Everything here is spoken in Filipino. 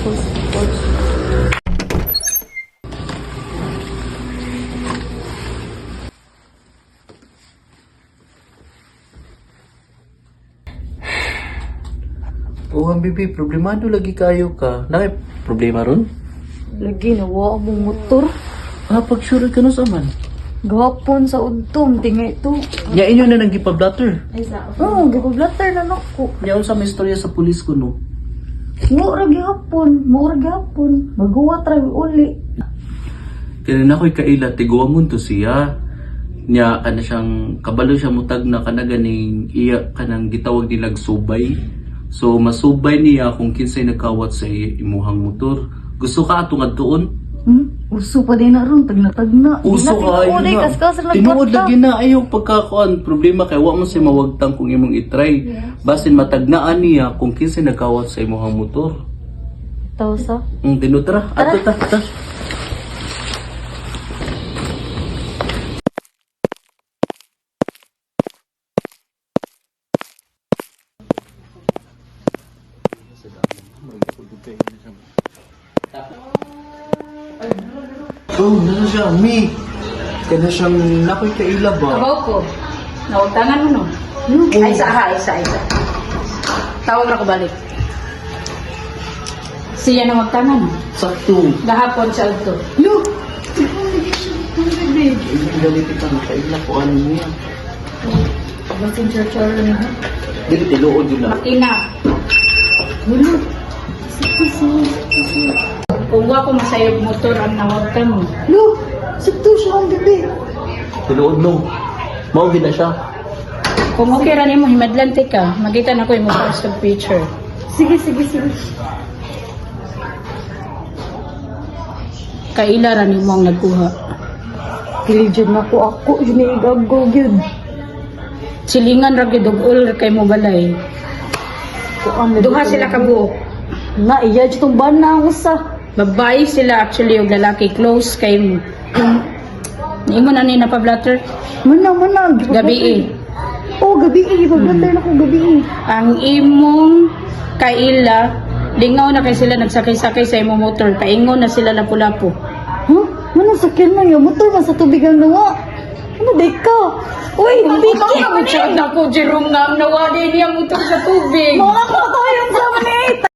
Oh, bibi, problemado lagi kayo ka. Nakay problema ron? Lagi nawa mong motor. Ah, pag-sure ka no sa man. Gahapon sa udtom, tingay ito. Nya inyo na nang gipablatter. Oo, gipablatter na nako. Nya sa may istorya sa pulis ko no. Mura gihapon. Magawa try uli. Kaya na ko'y kaila, tiguamon to siya. Nya kana siyang kabalo siya mutag na kana ganing iya kanang gitawag nilag subay. So masubay niya kung kinsay nagkawat sa imuhang motor. Gusto ka atong adtuon? Uso pa din na ron, tag na. Uso ka ayo na. Tinuod lagi na ayong pagkakuan. Problema kay wa mo si mawagtang kung imong itry. Basin matagnaan niya kung kinsay nagkawat sa imuhang motor. Tawsa. Tinutra. Ato ta. Oh, nasa siya, Mi. Kaya siyang nakoy kaila ba? Abaw ko. Nawagtangan mo no? Ay, isa. Tawag na ko balik. Siya nawagtangan no? Sakto. Gahapon sa alto. Yo! Hindi galit ka na kaila ko ano niya. Basin church-church na. Dili, tiluod yun lang. Makina. Wala. Kung wa ko masayog motor ang nawagtan mo. Lo! Sakto siya ang gabi. Tiluod no. Mao gina siya. Kung okay ra nimo himadlante ka, magita na ko yung post of picture. Sige. Kaila ra nimo ang nagkuha. Kiligyan na ko ako. Yun ay igagaw yun. Silingan ra gyud og ul kay mo balay. Duha sila ka buok. Na, iya itong bana ang usa. Babae sila actually og lalaki close kay mo. Imo na ni napablatter Mana. gabi eh. Oh, gabi eh. Pag-blatter na ko gabi eh. Ang imong kaila lingaw na kay sila nagsakay-sakay sa imong motor, paingon na sila lapu-lapu. Huh? Mana sakyan na yung motor ba sa tubig ang nawa? Ano day ka? Uy, hindi ka Chat na ko Jerome nga ang nawali niya motor sa tubig. Mga ko tayong sa manit.